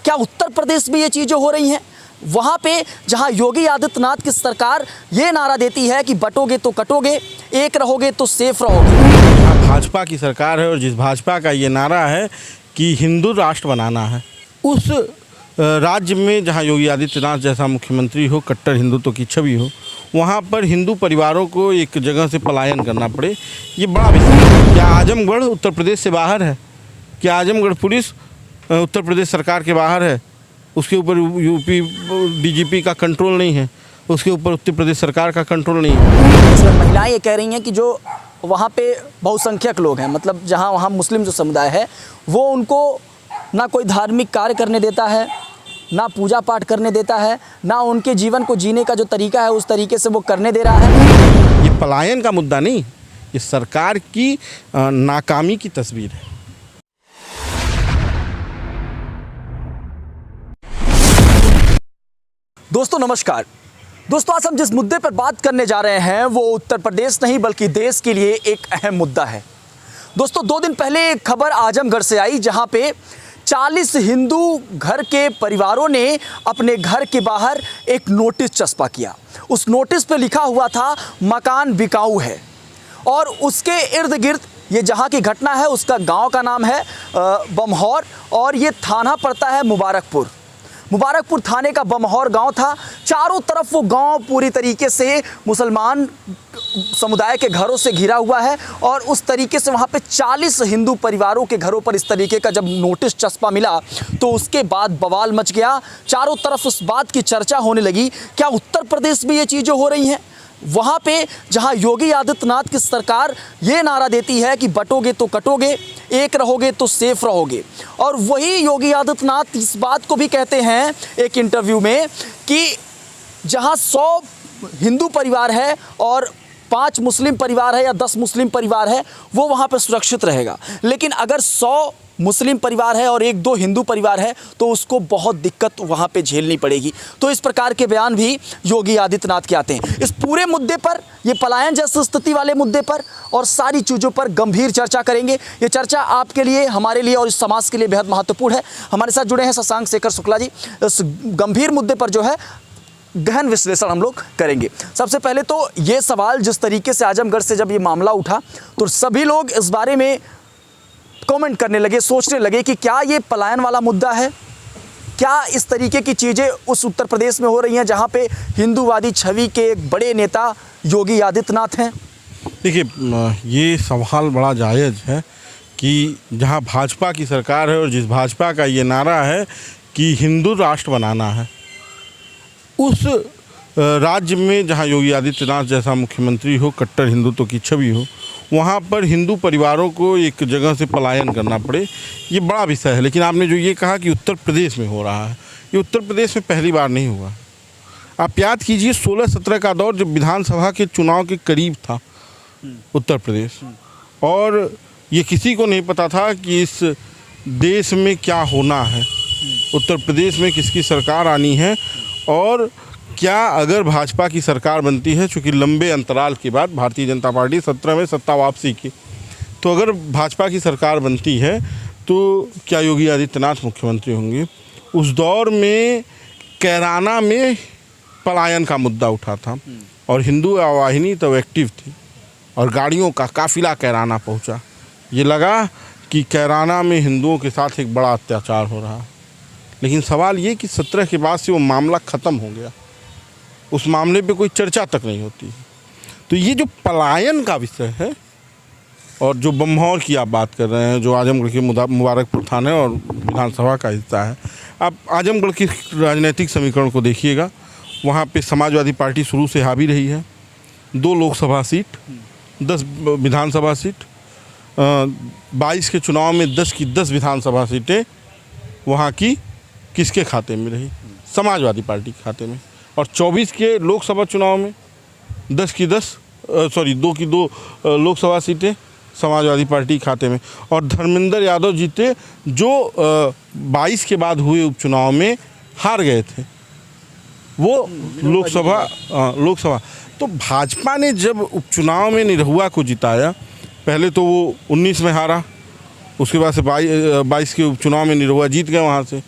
क्या उत्तर प्रदेश में ये चीज़ें हो रही हैं? वहाँ पे जहाँ योगी आदित्यनाथ की सरकार ये नारा देती है कि बटोगे तो कटोगे, एक रहोगे तो सेफ रहोगे। भाजपा की सरकार है और जिस भाजपा का ये नारा है कि हिंदू राष्ट्र बनाना है, उस राज्य में जहाँ योगी आदित्यनाथ जैसा मुख्यमंत्री हो, कट्टर हिंदुत्व की छवि हो, वहाँ पर हिंदू परिवारों को एक जगह से पलायन करना पड़े, ये बड़ा विषय है। क्या आजमगढ़ उत्तर प्रदेश से बाहर है? क्या आजमगढ़ पुलिस उत्तर प्रदेश सरकार के बाहर है? उसके ऊपर यूपी डीजीपी का कंट्रोल नहीं है, उसके ऊपर उत्तर प्रदेश सरकार का कंट्रोल नहीं है। इसमें महिलाएं ये कह रही हैं कि जो वहाँ पे बहुसंख्यक लोग हैं, मतलब जहाँ वहाँ मुस्लिम जो समुदाय है, वो उनको ना कोई धार्मिक कार्य करने देता है, ना पूजा पाठ करने देता है, ना उनके जीवन को जीने का जो तरीका है उस तरीके से वो करने दे रहा है। ये पलायन का मुद्दा नहीं, ये सरकार की नाकामी की तस्वीर है। दोस्तों नमस्कार। दोस्तों आज हम जिस मुद्दे पर बात करने जा रहे हैं वो उत्तर प्रदेश नहीं बल्कि देश के लिए एक अहम मुद्दा है। दोस्तों 2 दिन पहले एक खबर आजमगढ़ से आई जहां पे 40 हिंदू घर के परिवारों ने अपने घर के बाहर एक नोटिस चस्पा किया। उस नोटिस पे लिखा हुआ था मकान बिकाऊ है, और उसके इर्द गिर्द ये जहाँ की घटना है उसका गांव का नाम है बमहौर, और ये थाना पड़ता है मुबारकपुर। मुबारकपुर थाने का बमहौर गांव था। चारों तरफ वो गांव पूरी तरीके से मुसलमान समुदाय के घरों से घिरा हुआ है, और उस तरीके से वहाँ पे 40 हिंदू परिवारों के घरों पर इस तरीके का जब नोटिस चस्पा मिला तो उसके बाद बवाल मच गया। चारों तरफ उस बात की चर्चा होने लगी, क्या उत्तर प्रदेश में ये चीज़ें हो रही हैं? वहाँ पे जहाँ योगी आदित्यनाथ की सरकार ये नारा देती है कि बटोगे तो कटोगे, एक रहोगे तो सेफ रहोगे, और वही योगी आदित्यनाथ इस बात को भी कहते हैं एक इंटरव्यू में कि जहाँ 100 हिंदू परिवार है और 5 मुस्लिम परिवार है या 10 मुस्लिम परिवार है वो वहाँ पर सुरक्षित रहेगा, लेकिन अगर 100 मुस्लिम परिवार है और 1-2 हिंदू परिवार है तो उसको बहुत दिक्कत वहाँ पे झेलनी पड़ेगी। तो इस प्रकार के बयान भी योगी आदित्यनाथ के आते हैं। इस पूरे मुद्दे पर, ये पलायन जैसी स्थिति वाले मुद्दे पर और सारी चीज़ों पर गंभीर चर्चा करेंगे। ये चर्चा आपके लिए, हमारे लिए और इस समाज के लिए बेहद महत्वपूर्ण है। हमारे साथ जुड़े हैं शशांक शेखर शुक्ला जी। इस गंभीर मुद्दे पर जो है गहन विश्लेषण हम लोग करेंगे। सबसे पहले तो ये सवाल, जिस तरीके से आजमगढ़ से जब ये मामला उठा तो सभी लोग इस बारे में कमेंट करने लगे, सोचने लगे कि क्या ये पलायन वाला मुद्दा है? क्या इस तरीके की चीज़ें उस उत्तर प्रदेश में हो रही हैं जहां पे हिंदूवादी छवि के एक बड़े नेता योगी आदित्यनाथ हैं? देखिए, ये सवाल बड़ा जायज़ है कि जहां भाजपा की सरकार है और जिस भाजपा का ये नारा है कि हिंदू राष्ट्र बनाना है, उस राज्य में जहां योगी आदित्यनाथ जैसा मुख्यमंत्री हो, कट्टर हिंदुत्व की छवि हो, वहाँ पर हिंदू परिवारों को एक जगह से पलायन करना पड़े, ये बड़ा विषय है। लेकिन आपने जो ये कहा कि उत्तर प्रदेश में हो रहा है, ये उत्तर प्रदेश में पहली बार नहीं हुआ। आप याद कीजिए 16-17 का दौर जब विधानसभा के चुनाव के करीब था उत्तर प्रदेश, और ये किसी को नहीं पता था कि इस देश में क्या होना है, उत्तर प्रदेश में किसकी सरकार आनी है, और क्या अगर भाजपा की सरकार बनती है, चूँकि लंबे अंतराल के बाद भारतीय जनता पार्टी 17 में सत्ता वापसी की, तो अगर भाजपा की सरकार बनती है तो क्या योगी आदित्यनाथ मुख्यमंत्री होंगे? उस दौर में कैराना में पलायन का मुद्दा उठा था और हिंदू वाहिनी तब एक्टिव थी और गाड़ियों का काफिला कैराना पहुंचा। ये लगा कि कैराना में हिंदुओं के साथ एक बड़ा अत्याचार हो रहा है, लेकिन सवाल ये कि 17 के बाद से वो मामला ख़त्म हो गया, उस मामले पे कोई चर्चा तक नहीं होती। तो ये जो पलायन का विषय है और जो बमहौर की आप बात कर रहे हैं, जो आजमगढ़ के मुबारकपुर थाने और विधानसभा का हिस्सा है, आप आजमगढ़ की राजनीतिक समीकरण को देखिएगा। वहाँ पे समाजवादी पार्टी शुरू से हावी रही है, 2 लोकसभा सीट, 10 विधानसभा सीट, 22 के चुनाव में 10 की 10 विधानसभा सीटें वहाँ की किसके खाते में रही? समाजवादी पार्टी के खाते में। और 24 के लोकसभा चुनाव में 2 की 2 लोकसभा सीटें समाजवादी पार्टी के खाते में, और धर्मेंद्र यादव जीते जो 22 के बाद हुए उपचुनाव में हार गए थे, वो लोकसभा। तो भाजपा ने जब उपचुनाव में निरहुआ को जिताया, पहले तो वो 19 में हारा, उसके बाद से 22 के उपचुनाव में निरहुआ जीत गए वहाँ से,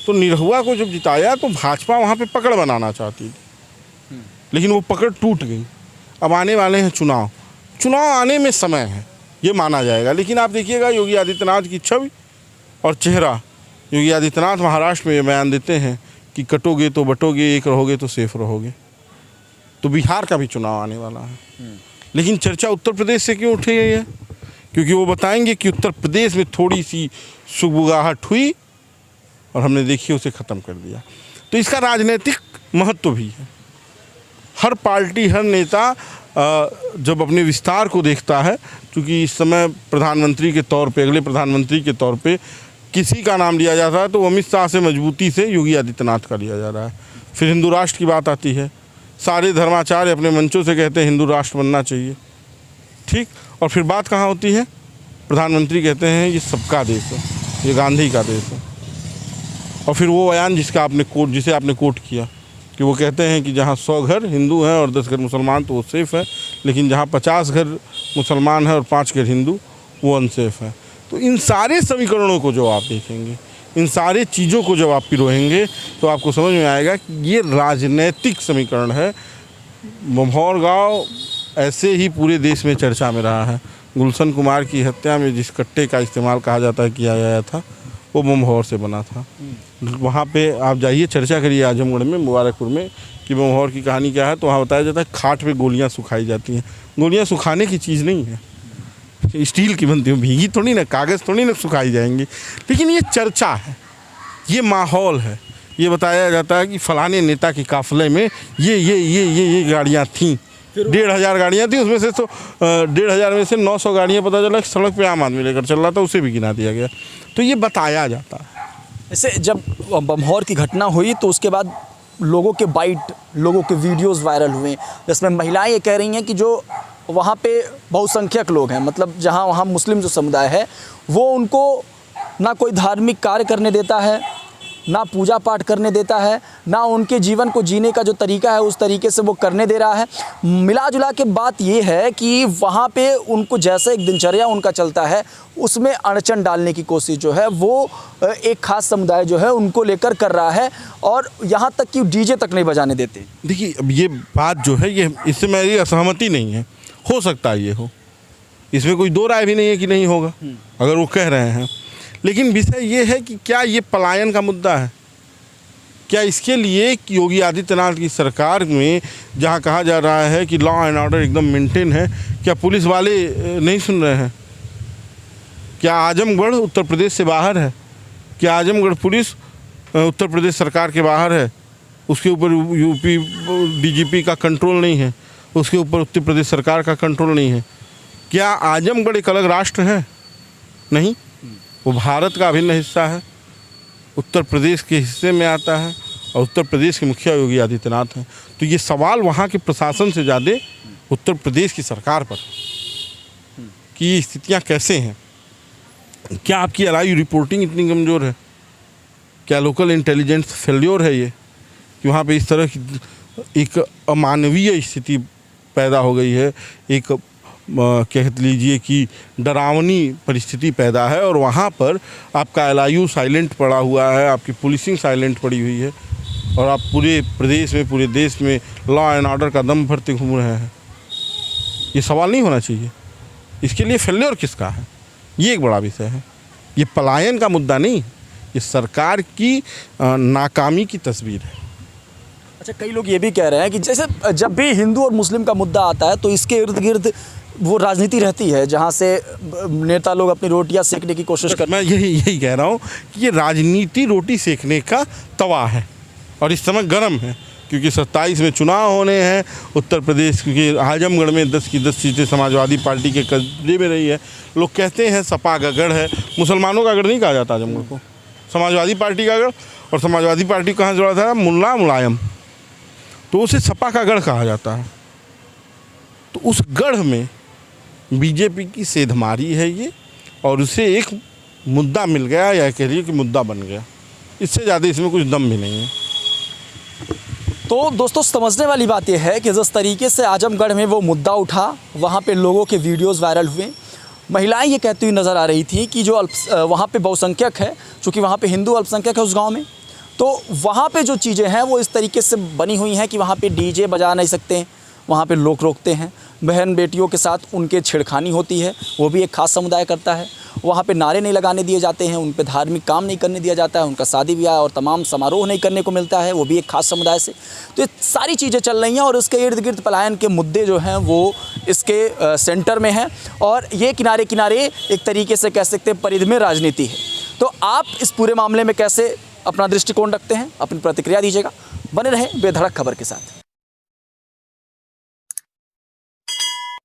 तो निरहुआ को जब जिताया तो भाजपा वहाँ पे पकड़ बनाना चाहती थी, लेकिन वो पकड़ टूट गई। अब आने वाले हैं चुनाव, चुनाव आने में समय है, ये माना जाएगा। लेकिन आप देखिएगा योगी आदित्यनाथ की छवि और चेहरा। योगी आदित्यनाथ महाराष्ट्र में ये बयान देते हैं कि कटोगे तो बटोगे, एक रहोगे तो सेफ रहोगे। तो बिहार का भी चुनाव आने वाला है, लेकिन चर्चा उत्तर प्रदेश से क्यों उठी गई है? क्योंकि वो बताएंगे कि उत्तर प्रदेश में थोड़ी सी सुगबुगाहट हुई और हमने देखिए उसे ख़त्म कर दिया। तो इसका राजनीतिक महत्व भी है। हर पार्टी, हर नेता जब अपने विस्तार को देखता है, क्योंकि इस समय प्रधानमंत्री के तौर पे, अगले प्रधानमंत्री के तौर पे किसी का नाम लिया जाता है तो अमित शाह से मजबूती से योगी आदित्यनाथ का लिया जा रहा है। फिर हिंदू राष्ट्र की बात आती है, सारे धर्माचार्य अपने मंचों से कहते हैं हिंदू राष्ट्र बनना चाहिए, ठीक। और फिर बात कहाँ होती है? प्रधानमंत्री कहते हैं ये सबका देश है, ये गांधी का देश है। और फिर वो बयान जिसे आपने कोट किया कि वो कहते हैं कि जहाँ 100 घर हिंदू हैं और 10 घर मुसलमान तो वो सेफ़ है, लेकिन जहाँ 50 घर मुसलमान हैं और 5 घर हिंदू वो अनसेफ है। तो इन सारे समीकरणों को जो आप देखेंगे, इन सारे चीज़ों को जब आप पिरोएंगे तो आपको समझ में आएगा कि ये राजनीतिक समीकरण है। बम्हौर गाँव ऐसे ही पूरे देश में चर्चा में रहा है। गुलशन कुमार की हत्या में जिस कट्टे का इस्तेमाल कहा जाता है किया गया था, वो बम्हौर से बना था। वहाँ पे आप जाइए, चर्चा करिए आजमगढ़ में, मुबारकपुर में, कि बम्हौर की कहानी क्या है। तो वहाँ बताया जाता है खाट पे गोलियाँ सुखाई जाती हैं। गोलियाँ सुखाने की चीज़ नहीं है, स्टील की बनती है, भीगी थोड़ी ना, कागज़ थोड़ी ना सुखाई जाएंगी। लेकिन ये चर्चा है, ये माहौल है। ये बताया जाता है कि फलाने नेता के काफ़िले में ये गाड़ियाँ थीं, 1500 गाड़ियाँ थी, उसमें से तो 1500 में से 900 गाड़ियाँ पता चला सड़क पे आम आदमी लेकर चल रहा था, उसे भी गिना दिया गया। तो ये बताया जाता है। ऐसे जब बम्हौर की घटना हुई तो उसके बाद लोगों के बाइट, लोगों के वीडियोस वायरल हुए, जिसमें महिलाएं ये कह रही हैं कि जो वहाँ पे बहुसंख्यक लोग हैं, मतलब जहाँ वहाँ मुस्लिम जो समुदाय है, वो उनको ना कोई धार्मिक कार्य करने देता है, ना पूजा पाठ करने देता है, ना उनके जीवन को जीने का जो तरीका है उस तरीके से वो करने दे रहा है। मिला जुला के बात ये है कि वहाँ पे उनको जैसे एक दिनचर्या उनका चलता है उसमें अड़चन डालने की कोशिश जो है वो एक खास समुदाय जो है उनको लेकर कर रहा है, और यहाँ तक कि डीजे तक नहीं बजाने देते। देखिए, अब ये बात जो है, ये इससे मेरी असहमति नहीं है। हो सकता है ये हो, इसमें कोई दो राय भी नहीं है कि नहीं होगा अगर वो कह रहे हैं। लेकिन विषय ये है कि क्या ये पलायन का मुद्दा है? क्या इसके लिए योगी आदित्यनाथ की सरकार में जहाँ कहा जा रहा है कि लॉ एंड ऑर्डर एकदम मेंटेन है, क्या पुलिस वाले नहीं सुन रहे हैं? क्या आजमगढ़ उत्तर प्रदेश से बाहर है? क्या आजमगढ़ पुलिस उत्तर प्रदेश सरकार के बाहर है? उसके ऊपर यूपी डीजीपी का कंट्रोल नहीं है, उसके ऊपर उत्तर प्रदेश सरकार का कंट्रोल नहीं है। क्या आजमगढ़ एक अलग राष्ट्र है? नहीं, वो भारत का अभिन्न हिस्सा है, उत्तर प्रदेश के हिस्से में आता है और उत्तर प्रदेश के मुखिया योगी आदित्यनाथ हैं। तो ये सवाल वहाँ के प्रशासन से ज़्यादा उत्तर प्रदेश की सरकार पर कि ये स्थितियाँ कैसे हैं। क्या आपकी एलआई रिपोर्टिंग इतनी कमज़ोर है? क्या लोकल इंटेलिजेंस फेल्योर है ये कि वहाँ पे इस तरह की एक अमानवीय स्थिति पैदा हो गई है, एक कह लीजिए कि डरावनी परिस्थिति पैदा है, और वहाँ पर आपका एलआईयू साइलेंट पड़ा हुआ है, आपकी पुलिसिंग साइलेंट पड़ी हुई है, और आप पूरे प्रदेश में, पूरे देश में लॉ एंड ऑर्डर का दम भरते घूम रहे हैं। ये सवाल नहीं होना चाहिए। इसके लिए फेल्योर किसका है, ये एक बड़ा विषय है। ये पलायन का मुद्दा नहीं, ये सरकार की नाकामी की तस्वीर है। अच्छा, कई लोग ये भी कह रहे हैं कि जैसे जब भी हिंदू और मुस्लिम का मुद्दा आता है तो इसके इर्द गिर्द वो राजनीति रहती है, जहाँ से नेता लोग अपनी रोटियां सेकने की कोशिश करते हैं। मैं यही कह रहा हूँ कि ये राजनीति रोटी सेकने का तवा है, और इस समय गर्म है, क्योंकि 27 में चुनाव होने हैं उत्तर प्रदेश, क्योंकि आजमगढ़ में 10 की 10 सीटें समाजवादी पार्टी के कब्जे में रही है। लोग कहते हैं सपा का गढ़ है, मुसलमानों का गढ़ नहीं कहा जाता आजमगढ़ को, समाजवादी पार्टी का गढ़। और समाजवादी पार्टी कहाँ जुड़ा था? मुल्ला मुलायम, तो उसे सपा का गढ़ कहा जाता है। तो उस गढ़ में बीजेपी की सेंधमारी है ये, और उसे एक मुद्दा मिल गया, या कह रही कि मुद्दा बन गया। इससे ज़्यादा इसमें कुछ दम भी नहीं है। तो दोस्तों, समझने वाली बात यह है कि जिस तरीके से आजमगढ़ में वो मुद्दा उठा, वहाँ पे लोगों के वीडियोस वायरल हुए, महिलाएं ये कहती हुई नज़र आ रही थी कि जो वहाँ पे बहुसंख्यक है, चूँकि वहाँ पे हिंदू अल्पसंख्यक है उस गांव में, तो वहाँ पे जो चीज़ें हैं वो इस तरीके से बनी हुई हैं कि वहाँ पे डीजे बजा नहीं सकते हैं, वहाँ पे लोग रोकते हैं, बहन बेटियों के साथ उनके छेड़खानी होती है, वो भी एक खास समुदाय करता है। वहाँ पे नारे नहीं लगाने दिए जाते हैं, उन पे धार्मिक काम नहीं करने दिया जाता है, उनका शादी ब्याह और तमाम समारोह नहीं करने को मिलता है, वो भी एक खास समुदाय से। तो ये सारी चीज़ें चल रही हैं और इसके इर्द गिर्द पलायन के मुद्दे जो हैं वो इसके सेंटर में हैं और ये किनारे किनारे एक तरीके से कह सकते हैं परिधीय राजनीति है। तो आप इस पूरे मामले में कैसे अपना दृष्टिकोण रखते हैं, अपनी प्रतिक्रिया दीजिएगा। बने रहें बेधड़क खबर के साथ।